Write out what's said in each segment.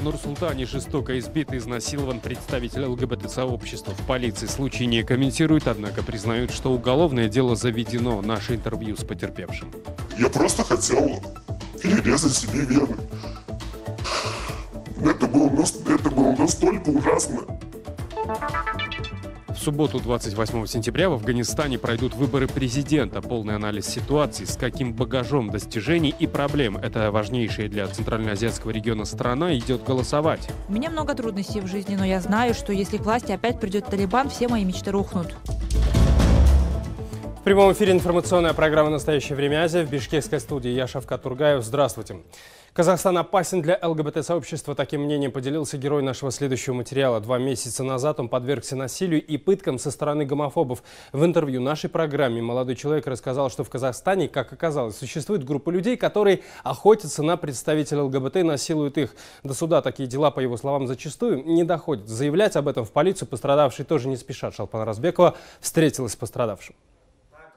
Нур-Султане жестоко избит и изнасилован представитель ЛГБТ-сообщества. В полиции случай не комментируют, однако признают, что уголовное дело заведено. Наше интервью с потерпевшим. Я просто хотел перерезать себе вены. Это было настолько ужасно. В субботу, 28 сентября, в Афганистане пройдут выборы президента. Полный анализ ситуации, с каким багажом достижений и проблем эта важнейшая для Центральноазиатского региона страна идет голосовать. У меня много трудностей в жизни, но я знаю, что если к власти опять придет Талибан, все мои мечты рухнут. В прямом эфире информационная программа «Настоящее время Азия». В бишкекской студии я Шавкат Тургаев. Здравствуйте. Казахстан опасен для ЛГБТ-сообщества. Таким мнением поделился герой нашего следующего материала. 2 месяца назад он подвергся насилию и пыткам со стороны гомофобов. В интервью нашей программе молодой человек рассказал, что в Казахстане, как оказалось, существует группа людей, которые охотятся на представителей ЛГБТ и насилуют их. До суда такие дела, по его словам, зачастую не доходят. Заявлять об этом в полицию пострадавшие тоже не спешат. Шалпан Разбекова встретилась с пострадавшим.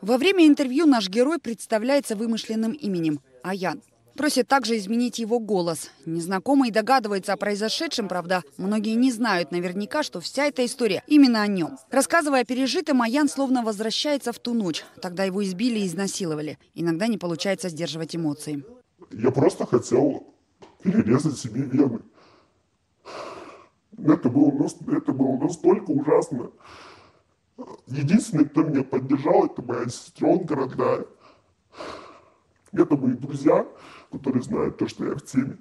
Во время интервью наш герой представляется вымышленным именем – Аян. Просит также изменить его голос. Незнакомый догадывается о произошедшем, правда, многие не знают наверняка, что вся эта история именно о нем. Рассказывая о пережитом, Аян словно возвращается в ту ночь. Тогда его избили и изнасиловали. Иногда не получается сдерживать эмоции. Я просто хотел перерезать себе вены. Это было настолько ужасно. Единственный, кто меня поддержал, это моя сестренка родная. Это мои друзья, которые знают то, что я в теме.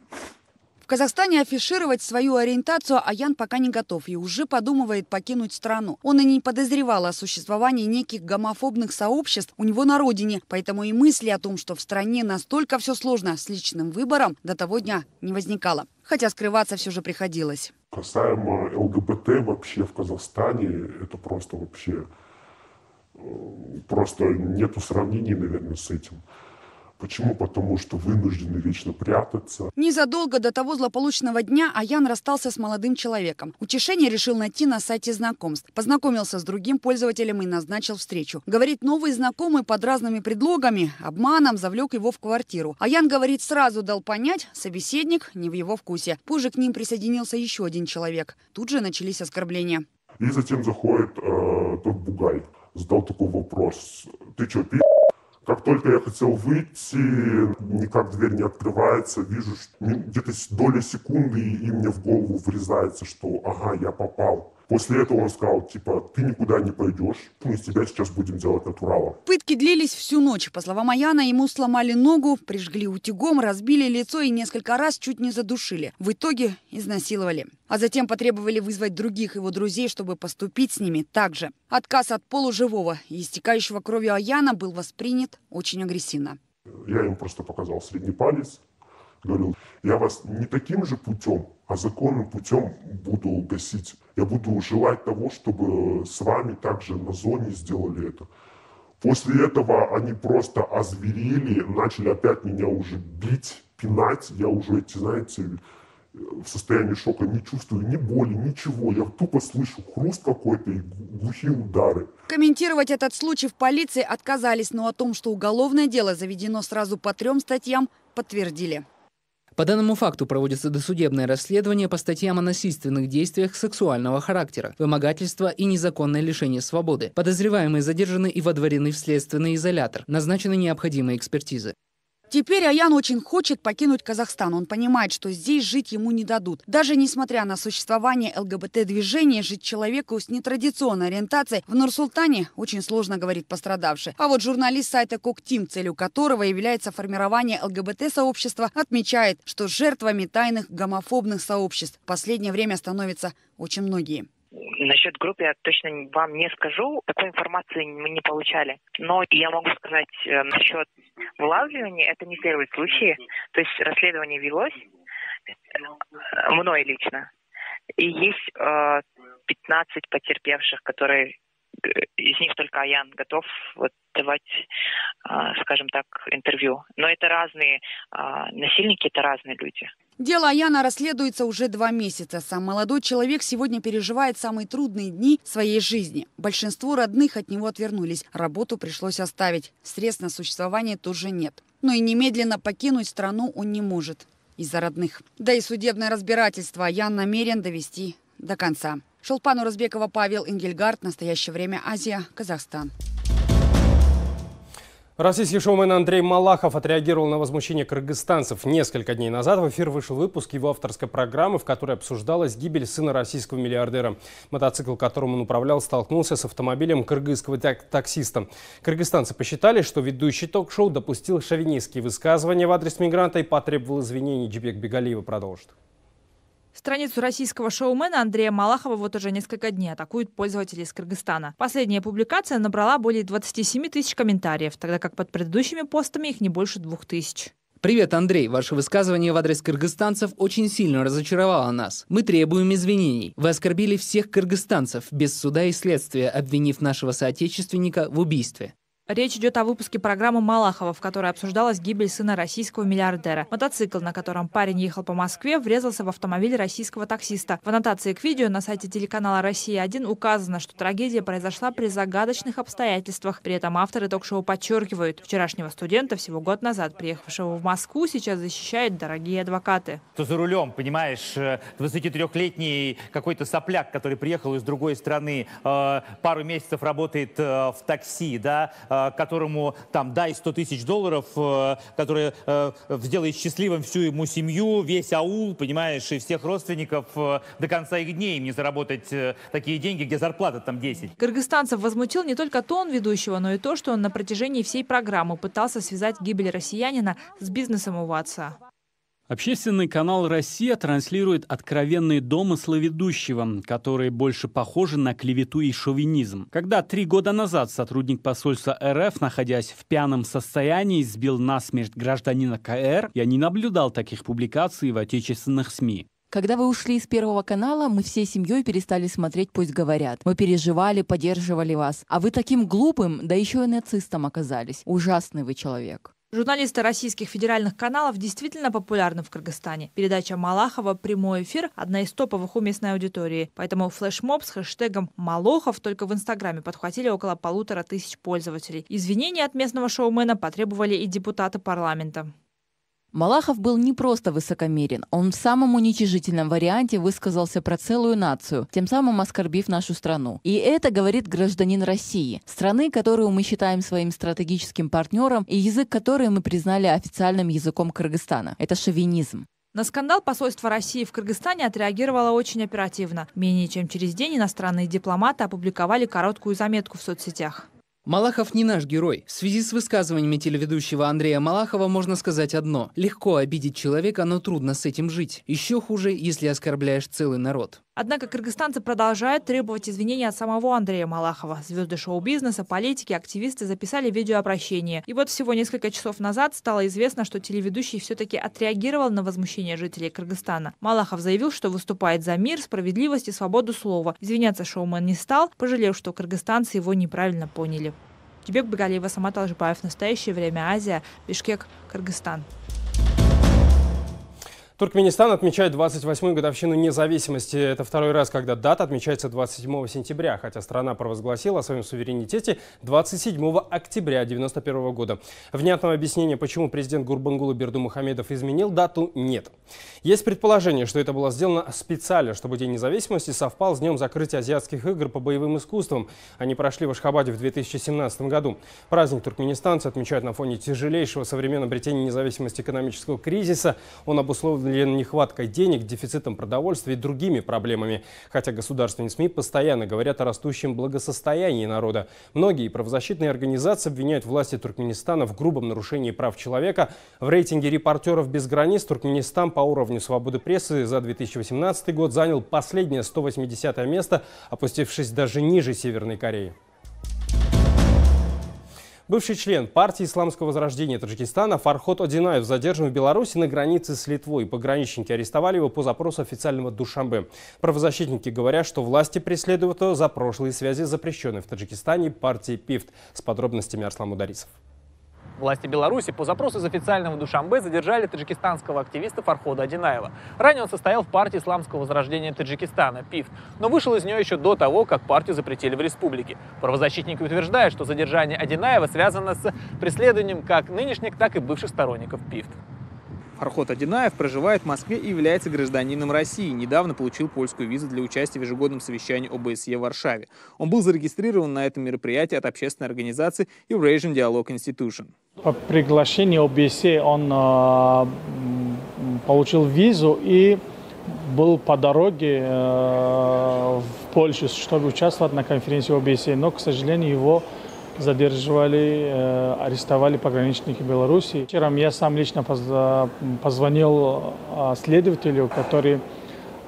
В Казахстане афишировать свою ориентацию Аян пока не готов и уже подумывает покинуть страну. Он и не подозревал о существовании неких гомофобных сообществ у него на родине, поэтому и мысли о том, что в стране настолько все сложно с личным выбором, до того дня не возникало. Хотя скрываться все же приходилось. Касаемо ЛГБТ вообще в Казахстане, это просто нету сравнений, наверное, с этим. Почему? Потому что вынуждены вечно прятаться. Незадолго до того злополучного дня Аян расстался с молодым человеком. Утешение решил найти на сайте знакомств. Познакомился с другим пользователем и назначил встречу. Говорит, новый знакомый под разными предлогами, обманом завлек его в квартиру. Аян, говорит, сразу дал понять, собеседник не в его вкусе. Позже к ним присоединился еще один человек. Тут же начались оскорбления. И затем заходит тот бугай. Задал такой вопрос. Ты что, пи***? Как только я хотел выйти, никак дверь не открывается, вижу, что где-то доля секунды, и мне в голову врезается, что ага, я попал. После этого он сказал, типа, ты никуда не пойдешь, мы из тебя сейчас будем делать натурала. Пытки длились всю ночь. По словам Аяна, ему сломали ногу, прижгли утюгом, разбили лицо и несколько раз чуть не задушили. В итоге изнасиловали. А затем потребовали вызвать других его друзей, чтобы поступить с ними так же. Отказ от полуживого и истекающего кровью Аяна был воспринят очень агрессивно. Я им просто показал средний палец. Говорил, я вас не таким же путем, а законным путем буду гасить. Я буду желать того, чтобы с вами также на зоне сделали это. После этого они просто озверели, начали опять меня уже бить, пинать. Я уже, знаете, в состоянии шока не чувствую ни боли, ничего. Я тупо слышу хруст какой-то и глухие удары. Комментировать этот случай в полиции отказались, но о том, что уголовное дело заведено сразу по 3 статьям, подтвердили. По данному факту проводится досудебное расследование по статьям о насильственных действиях сексуального характера, вымогательство и незаконное лишение свободы. Подозреваемые задержаны и водворены в следственный изолятор. Назначены необходимые экспертизы. Теперь Аян очень хочет покинуть Казахстан. Он понимает, что здесь жить ему не дадут. Даже несмотря на существование ЛГБТ-движения, жить человеку с нетрадиционной ориентацией в Нур-Султане очень сложно, говорит пострадавший. А вот журналист сайта Коктим, целью которого является формирование ЛГБТ-сообщества, отмечает, что жертвами тайных гомофобных сообществ в последнее время становятся очень многие. Насчет группы я точно вам не скажу, такой информации мы не получали. Но я могу сказать насчет вылавливания, это не первый случай. То есть расследование велось мной лично. И есть 15 потерпевших, которые, из них только Аян готов давать, скажем так, интервью. Но это разные насильники, это разные люди. Дело Аяна расследуется уже 2 месяца. Сам молодой человек сегодня переживает самые трудные дни своей жизни. Большинство родных от него отвернулись. Работу пришлось оставить. Средств на существование тоже нет. Но и немедленно покинуть страну он не может. из-за родных. Да и судебное разбирательство Аян намерен довести до конца. Шолпан Уразбекова, Павел Ингельгард. Настоящее время. Азия. Казахстан. Российский шоумен Андрей Малахов отреагировал на возмущение кыргызстанцев. Несколько дней назад в эфир вышел выпуск его авторской программы, в которой обсуждалась гибель сына российского миллиардера. Мотоцикл, которым он управлял, столкнулся с автомобилем кыргызского таксиста. Кыргызстанцы посчитали, что ведущий ток-шоу допустил шовинистские высказывания в адрес мигранта и потребовал извинений. Джибек Бегалиева продолжит. Страницу российского шоумена Андрея Малахова вот уже несколько дней атакуют пользователи из Кыргызстана. Последняя публикация набрала более 27 тысяч комментариев, тогда как под предыдущими постами их не больше 2000. Привет, Андрей. Ваше высказывание в адрес кыргызстанцев очень сильно разочаровало нас. Мы требуем извинений. Вы оскорбили всех кыргызстанцев без суда и следствия, обвинив нашего соотечественника в убийстве. Речь идет о выпуске программы Малахова, в которой обсуждалась гибель сына российского миллиардера. Мотоцикл, на котором парень ехал по Москве, врезался в автомобиль российского таксиста. В аннотации к видео на сайте телеканала «Россия-1» указано, что трагедия произошла при загадочных обстоятельствах. При этом авторы ток-шоу подчеркивают, вчерашнего студента, всего год назад приехавшего в Москву, сейчас защищают дорогие адвокаты. Кто за рулем, понимаешь, 23-летний какой-то сопляк, который приехал из другой страны, пару месяцев работает в такси, да, которому там дай $100 тысяч, который сделает счастливым всю ему семью, весь аул, понимаешь, и всех родственников до конца их дней, им не заработать такие деньги, где зарплата там 10. Кыргызстанцев возмутил не только тон ведущего, но и то, что он на протяжении всей программы пытался связать гибель россиянина с бизнесом его отца. Общественный канал «Россия» транслирует откровенные домыслы ведущего, которые больше похожи на клевету и шовинизм. Когда 3 года назад сотрудник посольства РФ, находясь в пьяном состоянии, сбил насмерть гражданина КР, я не наблюдал таких публикаций в отечественных СМИ. Когда вы ушли из Первого канала, мы всей семьей перестали смотреть «Пусть говорят». Мы переживали, поддерживали вас. А вы таким глупым, да еще и нацистом оказались. Ужасный вы человек. Журналисты российских федеральных каналов действительно популярны в Кыргызстане. Передача Малахова «Прямой эфир» – одна из топовых у местной аудитории. Поэтому флешмоб с хэштегом «Малохов» только в Инстаграме подхватили около 1500 пользователей. Извинения от местного шоумена потребовали и депутаты парламента. Малахов был не просто высокомерен, он в самом уничижительном варианте высказался про целую нацию, тем самым оскорбив нашу страну. И это говорит гражданин России, страны, которую мы считаем своим стратегическим партнером и язык которой мы признали официальным языком Кыргызстана. Это шовинизм. На скандал посольство России в Кыргызстане отреагировало очень оперативно. Менее чем через день иностранные дипломаты опубликовали короткую заметку в соцсетях. Малахов не наш герой. В связи с высказываниями телеведущего Андрея Малахова можно сказать одно. Легко обидеть человека, но трудно с этим жить. Еще хуже, если оскорбляешь целый народ. Однако кыргызстанцы продолжают требовать извинений от самого Андрея Малахова. Звезды шоу-бизнеса, политики, активисты записали видеообращение. И вот всего несколько часов назад стало известно, что телеведущий все-таки отреагировал на возмущение жителей Кыргызстана. Малахов заявил, что выступает за мир, справедливость и свободу слова. Извиняться шоумен не стал, пожалев, что кыргызстанцы его неправильно поняли. Джибек Бегалиева, Самат Алжипаев. Настоящее время. Азия. Бишкек, Кыргызстан. Туркменистан отмечает 28-ю годовщину независимости. Это второй раз, когда дата отмечается 27 сентября, хотя страна провозгласила о своем суверенитете 27 октября 1991 года. Внятного объяснения, почему президент Гурбангулы Бердымухамедов изменил дату, нет. Есть предположение, что это было сделано специально, чтобы День независимости совпал с днем закрытия азиатских игр по боевым искусствам. Они прошли в Ашхабаде в 2017 году. Праздник туркменистанцы отмечают на фоне тяжелейшего со времен обретения независимости экономического кризиса. Он обусловлен нехваткой денег, дефицитом продовольствия и другими проблемами. Хотя государственные СМИ постоянно говорят о растущем благосостоянии народа. Многие правозащитные организации обвиняют власти Туркменистана в грубом нарушении прав человека. В рейтинге «Репортеров без границ» Туркменистан по уровню свободы прессы за 2018 год занял последнее 180 место, опустившись даже ниже Северной Кореи. Бывший член партии Исламского возрождения Таджикистана Фарход Одинаев задержан в Беларуси на границе с Литвой. Пограничники арестовали его по запросу официального Душанбе. Правозащитники говорят, что власти преследуют его за прошлые связи с запрещенной в Таджикистане партией ПИФТ. С подробностями Арслан Мударисов. Власти Беларуси по запросу из официального Душанбе задержали таджикистанского активиста Фархода Одинаева. Ранее он состоял в партии Исламского возрождения Таджикистана, ПИФТ, но вышел из нее еще до того, как партию запретили в республике. Правозащитники утверждают, что задержание Одинаева связано с преследованием как нынешних, так и бывших сторонников ПИФТ. Фарход Одинаев проживает в Москве и является гражданином России. Недавно получил польскую визу для участия в ежегодном совещании ОБСЕ в Варшаве. Он был зарегистрирован на этом мероприятии от общественной организации Eurasian Dialogue Institution. По приглашению ОБСЕ он получил визу и был по дороге в Польшу, чтобы участвовать на конференции ОБСЕ. Но, к сожалению, его задерживали, арестовали пограничники Беларуси. Вчера я сам лично позвонил следователю, который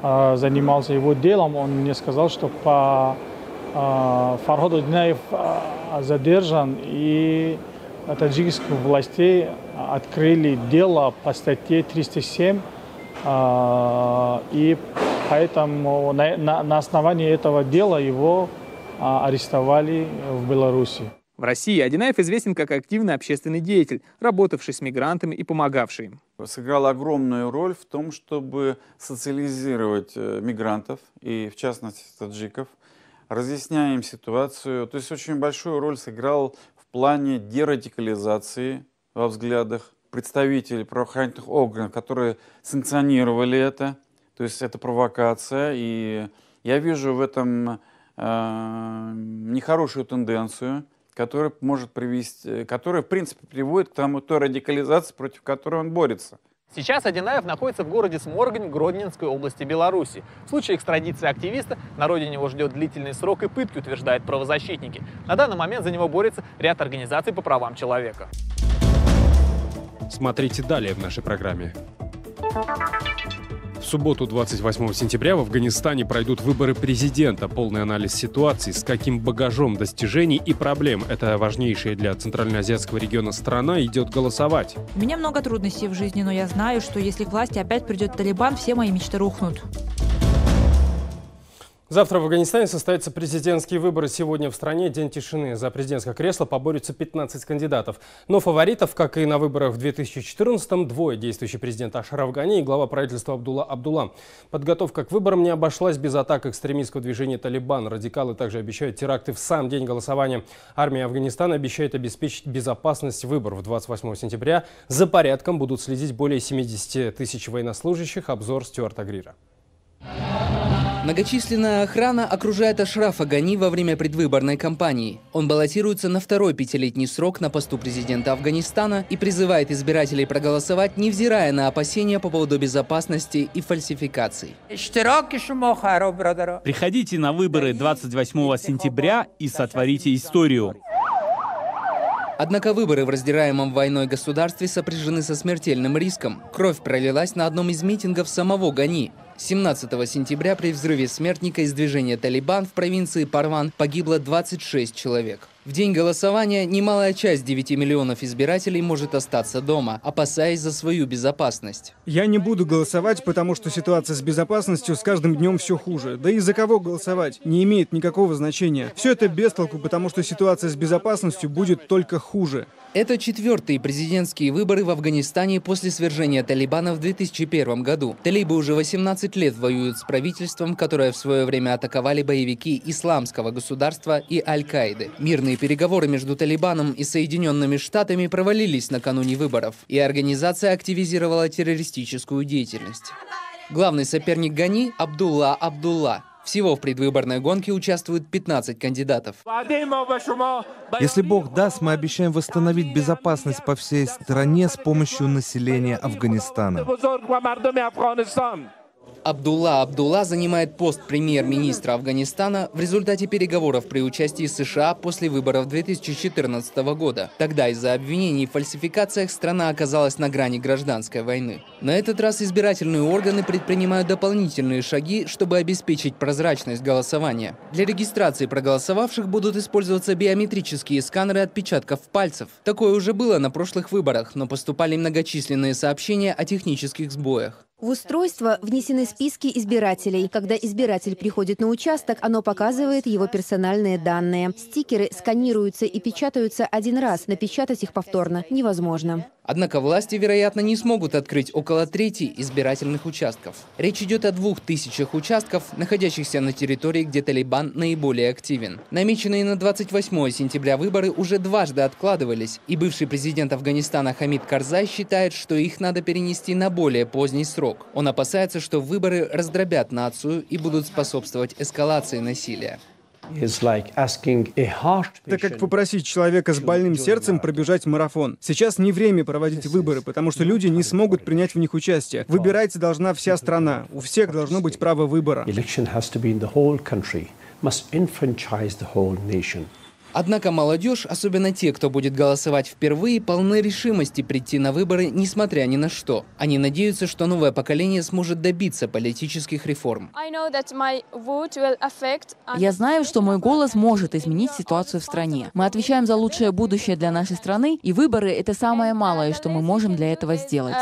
занимался его делом. Он мне сказал, что Фарход Одинаев задержан, и таджикские власти открыли дело по статье 307. И поэтому на основании этого дела его арестовали в Беларуси. В России Одинаев известен как активный общественный деятель, работавший с мигрантами и помогавший им. Сыграл огромную роль в том, чтобы социализировать мигрантов, и в частности таджиков, разъясняя им ситуацию. То есть очень большую роль сыграл в плане дерадикализации во взглядах представителей правоохранительных органов, которые санкционировали это. То есть это провокация, и я вижу в этом нехорошую тенденцию, которая может привести, которая, в принципе, приводит к той радикализации, против которой он борется. Сейчас Одинаев находится в городе Сморгонь Гродненской области Беларуси. В случае экстрадиции активиста на родине его ждет длительный срок и пытки, утверждают правозащитники. На данный момент за него борется ряд организаций по правам человека. Смотрите далее в нашей программе. В субботу, 28 сентября, в Афганистане пройдут выборы президента. Полный анализ ситуации, с каким багажом достижений и проблем эта важнейшая для центральноазиатского региона страна идет голосовать. У меня много трудностей в жизни, но я знаю, что если к власти опять придет Талибан, все мои мечты рухнут. Завтра в Афганистане состоятся президентские выборы. Сегодня в стране день тишины. За президентское кресло поборются 15 кандидатов. Но фаворитов, как и на выборах в 2014-м, двое: действующий президент Ашраф Гани и глава правительства Абдулла Абдулла. Подготовка к выборам не обошлась без атак экстремистского движения «Талибан». Радикалы также обещают теракты в сам день голосования. Армия Афганистана обещает обеспечить безопасность выборов. 28 сентября за порядком будут следить более 70 тысяч военнослужащих. Обзор Стюарта Грира. Многочисленная охрана окружает Ашрафа Гани во время предвыборной кампании. Он баллотируется на второй пятилетний срок на посту президента Афганистана и призывает избирателей проголосовать, невзирая на опасения по поводу безопасности и фальсификаций. Приходите на выборы 28 сентября и сотворите историю. Однако выборы в раздираемом войной государстве сопряжены со смертельным риском. Кровь пролилась на одном из митингов самого Гани. 17 сентября при взрыве смертника из движения «Талибан» в провинции Парван погибло 26 человек. В день голосования немалая часть 9 миллионов избирателей может остаться дома, опасаясь за свою безопасность. Я не буду голосовать, потому что ситуация с безопасностью с каждым днем все хуже. Да и за кого голосовать не имеет никакого значения. Все это без толку, потому что ситуация с безопасностью будет только хуже. Это четвертые президентские выборы в Афганистане после свержения Талибана в 2001 году. Талибы уже 18 лет воюют с правительством, которое в свое время атаковали боевики Исламского государства и Аль-Каиды. Мирные переговоры между Талибаном и Соединенными Штатами провалились накануне выборов, и организация активизировала террористическую деятельность. Главный соперник Гани – Абдулла Абдулла. Всего в предвыборной гонке участвуют 15 кандидатов. Если Бог даст, мы обещаем восстановить безопасность по всей стране с помощью населения Афганистана. Абдулла Абдулла занимает пост премьер-министра Афганистана в результате переговоров при участии США после выборов 2014 года. Тогда из-за обвинений в фальсификациях страна оказалась на грани гражданской войны. На этот раз избирательные органы предпринимают дополнительные шаги, чтобы обеспечить прозрачность голосования. Для регистрации проголосовавших будут использоваться биометрические сканеры отпечатков пальцев. Такое уже было на прошлых выборах, но поступали многочисленные сообщения о технических сбоях. В устройство внесены списки избирателей. Когда избиратель приходит на участок, оно показывает его персональные данные. Стикеры сканируются и печатаются один раз. Напечатать их повторно невозможно. Однако власти, вероятно, не смогут открыть около трети избирательных участков. Речь идет о 2000 участков, находящихся на территории, где Талибан наиболее активен. Намеченные на 28 сентября выборы уже дважды откладывались, и бывший президент Афганистана Хамид Карзай считает, что их надо перенести на более поздний срок. Он опасается, что выборы раздробят нацию и будут способствовать эскалации насилия. Это как попросить человека с больным сердцем пробежать марафон. Сейчас не время проводить выборы, потому что люди не смогут принять в них участие. Выбирать должна вся страна. У всех должно быть право выбора. Однако молодежь, особенно те, кто будет голосовать впервые, полны решимости прийти на выборы, несмотря ни на что. Они надеются, что новое поколение сможет добиться политических реформ. Я знаю, что мой голос может изменить ситуацию в стране. Мы отвечаем за лучшее будущее для нашей страны, и выборы — это самое малое, что мы можем для этого сделать.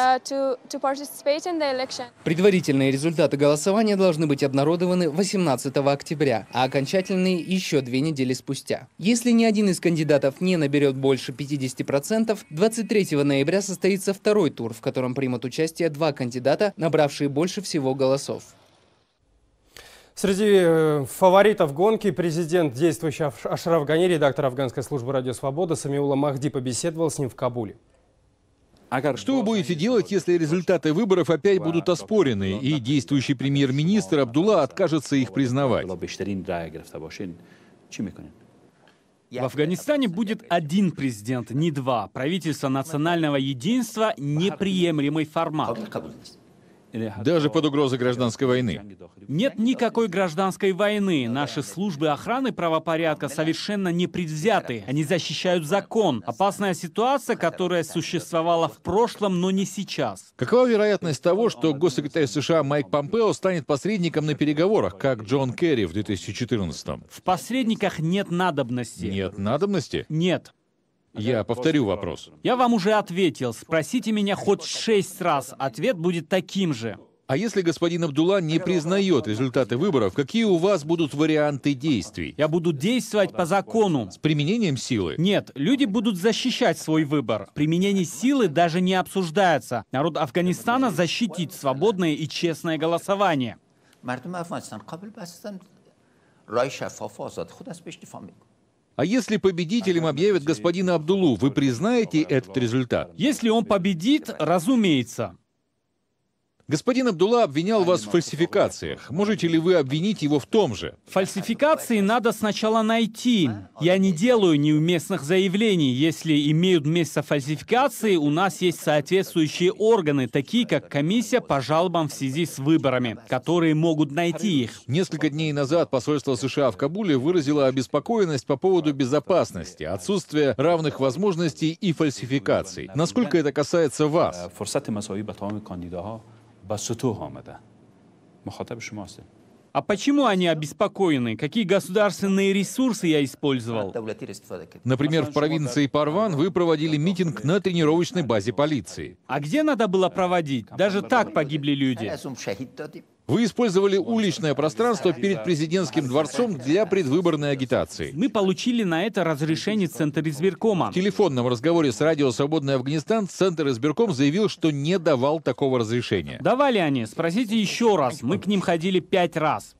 Предварительные результаты голосования должны быть обнародованы 18 октября, а окончательные еще 2 недели спустя. Если ни один из кандидатов не наберет больше 50%, 23 ноября состоится второй тур, в котором примут участие 2 кандидата, набравшие больше всего голосов. Среди фаворитов гонки президент, действующий Ашраф Гани, редактор афганской службы «Радио Свобода» Самиулла Махди побеседовал с ним в Кабуле. Что вы будете делать, если результаты выборов опять будут оспорены, и действующий премьер-министр Абдулла откажется их признавать? В Афганистане будет один президент, не 2. Правительство национального единства – неприемлемый формат. Даже под угрозой гражданской войны? Нет никакой гражданской войны. Наши службы охраны правопорядка совершенно непредвзяты. Они защищают закон. Опасная ситуация, которая существовала в прошлом, но не сейчас. Какова вероятность того, что госсекретарь США Майк Помпео станет посредником на переговорах, как Джон Керри в 2014-м? В посредниках нет надобности. Нет надобности? Нет. Я повторю вопрос. Я вам уже ответил. Спросите меня хоть 6 раз. Ответ будет таким же. А если господин Абдулла не признает результаты выборов, какие у вас будут варианты действий? Я буду действовать по закону. С применением силы? Нет, люди будут защищать свой выбор. Применение силы даже не обсуждается. Народ Афганистана защитит свободное и честное голосование. А если победителем объявят господина Абдуллу, вы признаете этот результат? Если он победит, разумеется. Господин Абдулла обвинял вас в фальсификациях. Можете ли вы обвинить его в том же? Фальсификации надо сначала найти. Я не делаю неуместных заявлений. Если имеют место фальсификации, у нас есть соответствующие органы, такие как комиссия по жалобам в связи с выборами, которые могут найти их. Несколько дней назад посольство США в Кабуле выразило обеспокоенность по поводу безопасности, отсутствия равных возможностей и фальсификаций. Насколько это касается вас? А почему они обеспокоены? Какие государственные ресурсы я использовал? Например, в провинции Парван вы проводили митинг на тренировочной базе полиции. А где надо было проводить? Даже так погибли люди. Вы использовали уличное пространство перед президентским дворцом для предвыборной агитации. Мы получили на это разрешение Центра избиркома. В телефонном разговоре с радио «Свободный Афганистан» Центр избирком заявил, что не давал такого разрешения. Давали они. Спросите еще раз. Мы к ним ходили 5 раз.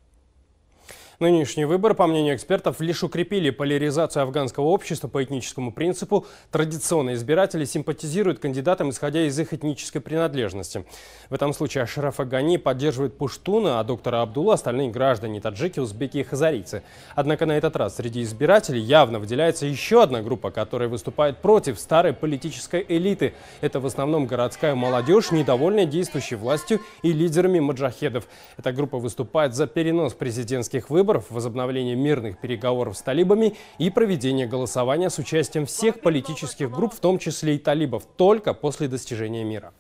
Нынешние выборы, по мнению экспертов, лишь укрепили поляризацию афганского общества по этническому принципу. Традиционные избиратели симпатизируют кандидатам, исходя из их этнической принадлежности. В этом случае Ашрафа Гани поддерживает пуштуна, а доктора Абдулла — остальные граждане — таджики, узбеки и хазарийцы. Однако на этот раз среди избирателей явно выделяется еще одна группа, которая выступает против старой политической элиты. Это в основном городская молодежь, недовольная действующей властью и лидерами маджахедов. Эта группа выступает за перенос президентских выборов, возобновление мирных переговоров с талибами и проведение голосования с участием всех политических групп, в том числе и талибов, только после достижения мира.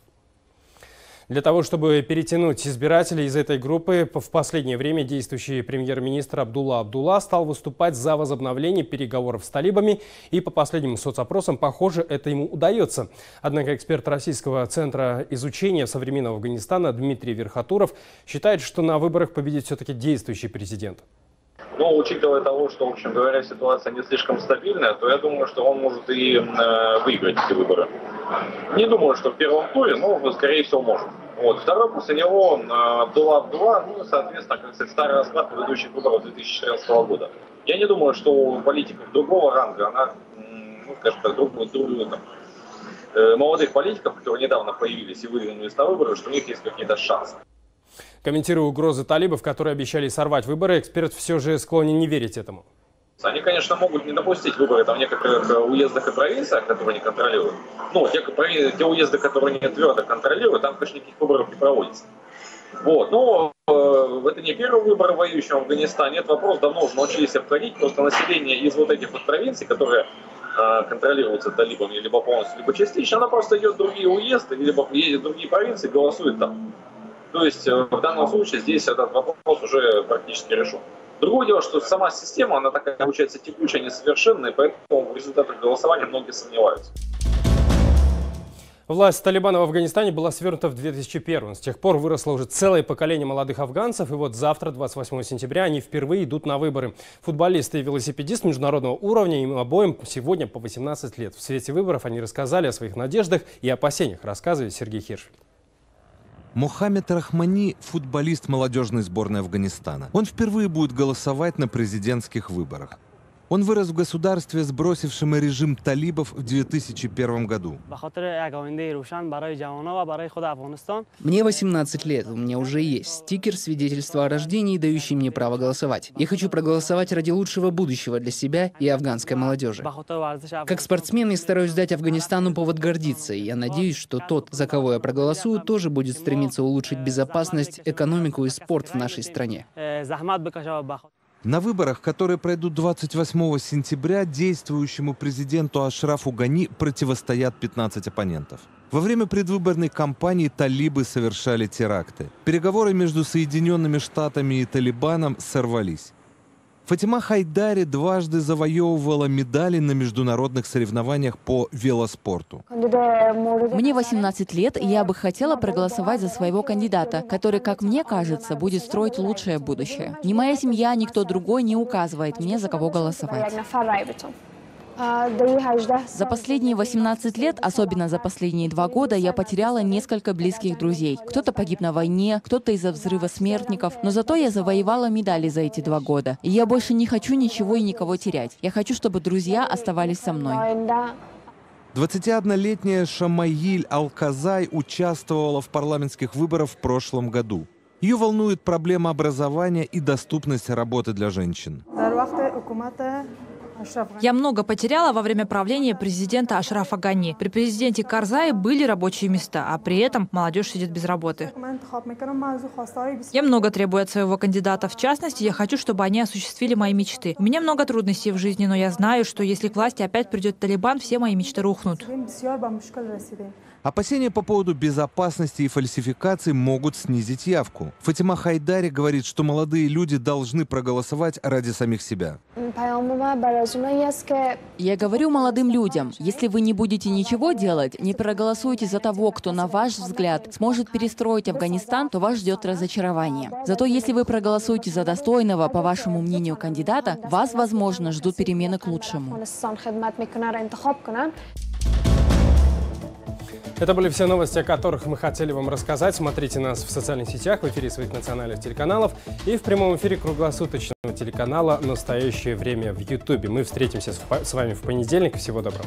Для того, чтобы перетянуть избирателей из этой группы, в последнее время действующий премьер-министр Абдулла Абдулла стал выступать за возобновление переговоров с талибами. И по последним соцопросам, похоже, это ему удается. Однако эксперт Российского центра изучения современного Афганистана Дмитрий Верхотуров считает, что на выборах победит все-таки действующий президент. Но учитывая того, что, в общем говоря, ситуация не слишком стабильная, то я думаю, что он может и выиграть эти выборы. Не думаю, что в первом туре, но, скорее всего, может. Вот. Второй после него Абдулла Абдулла, ну, соответственно, как сказать, старый расклад предыдущих выборов 2014 года. Я не думаю, что у политиков другого ранга, она, ну, скажем так, молодых политиков, которые недавно появились и выдвинулись на выборы, что у них есть какие-то шансы. Комментируя угрозы талибов, которые обещали сорвать выборы, эксперт все же склонен не верить этому. Они, конечно, могут не допустить выборы в некоторых уездах и провинциях, которые не контролируют. Ну, те уезды, которые не твердо контролируют, там, конечно, никаких выборов не проводится. Вот. Но это не первый выбор в воюющем Афганистане. Этот вопрос давно уже научились обходить. Просто население из вот этих вот провинций, которые контролируются талибами либо полностью, либо частично, она просто идет в другие уезды, либо едет в другие провинции, голосует там. То есть в данном случае здесь этот вопрос уже практически решен. Другое дело, что сама система, она такая, получается, текучая, несовершенная, поэтому в результатах голосования многие сомневаются. Власть Талибана в Афганистане была свернута в 2001. С тех пор выросло уже целое поколение молодых афганцев. И вот завтра, 28 сентября, они впервые идут на выборы. Футболист и велосипедист международного уровня, им обоим сегодня по 18 лет. В свете выборов они рассказали о своих надеждах и опасениях, рассказывает Сергей Хиршфельд. Мохаммед Рахмани – футболист молодежной сборной Афганистана. Он впервые будет голосовать на президентских выборах. Он вырос в государстве, сбросившем режим талибов в 2001 году. Мне 18 лет, у меня уже есть стикер свидетельства о рождении, дающий мне право голосовать. Я хочу проголосовать ради лучшего будущего для себя и афганской молодежи. Как спортсмен я стараюсь дать Афганистану повод гордиться, и я надеюсь, что тот, за кого я проголосую, тоже будет стремиться улучшить безопасность, экономику и спорт в нашей стране. На выборах, которые пройдут 28 сентября, действующему президенту Ашрафу Гани противостоят 15 оппонентов. Во время предвыборной кампании талибы совершали теракты. Переговоры между Соединенными Штатами и Талибаном сорвались. Фатима Хайдари дважды завоевывала медали на международных соревнованиях по велоспорту. Мне 18 лет, и я бы хотела проголосовать за своего кандидата, который, как мне кажется, будет строить лучшее будущее. Ни моя семья, ни кто другой не указывает мне, за кого голосовать. За последние 18 лет, особенно за последние 2 года, я потеряла несколько близких друзей. Кто-то погиб на войне, кто-то из-за взрыва смертников, но зато я завоевала медали за эти 2 года. И я больше не хочу ничего и никого терять. Я хочу, чтобы друзья оставались со мной. 21-летняя Шамаиль Алказай участвовала в парламентских выборах в прошлом году. Ее волнует проблема образования и доступность работы для женщин. Я много потеряла во время правления президента Ашрафа Гани. При президенте Карзае были рабочие места, а при этом молодежь сидит без работы. Я много требую от своего кандидата. В частности, я хочу, чтобы они осуществили мои мечты. У меня много трудностей в жизни, но я знаю, что если к власти опять придет Талибан, все мои мечты рухнут. Опасения по поводу безопасности и фальсификаций могут снизить явку. Фатима Хайдари говорит, что молодые люди должны проголосовать ради самих себя. Я говорю молодым людям, если вы не будете ничего делать, не проголосуйте за того, кто, на ваш взгляд, сможет перестроить Афганистан, то вас ждет разочарование. Зато если вы проголосуете за достойного, по вашему мнению, кандидата, вас, возможно, ждут перемены к лучшему. Это были все новости, о которых мы хотели вам рассказать. Смотрите нас в социальных сетях, в эфире своих национальных телеканалов и в прямом эфире круглосуточного телеканала «Настоящее время» в Ютубе. Мы встретимся с вами в понедельник. Всего доброго.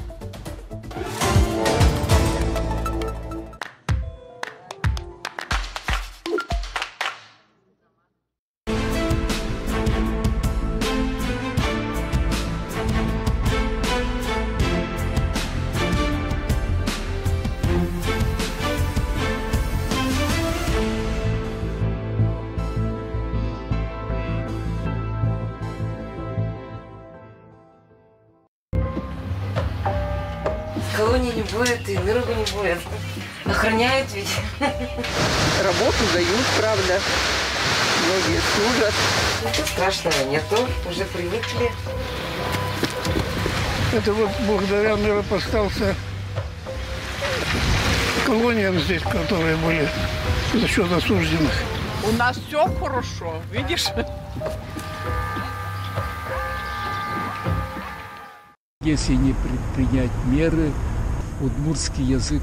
колонии не будет, и Миргу не будет. Охраняют ведь. Работу дают, правда. Многие служат. Ничего страшного нету, уже привыкли. Это вот благодаря, наверное, остался колониям здесь, которые были за счет осужденных. У нас все хорошо, видишь? Если не предпринять меры, удмуртский язык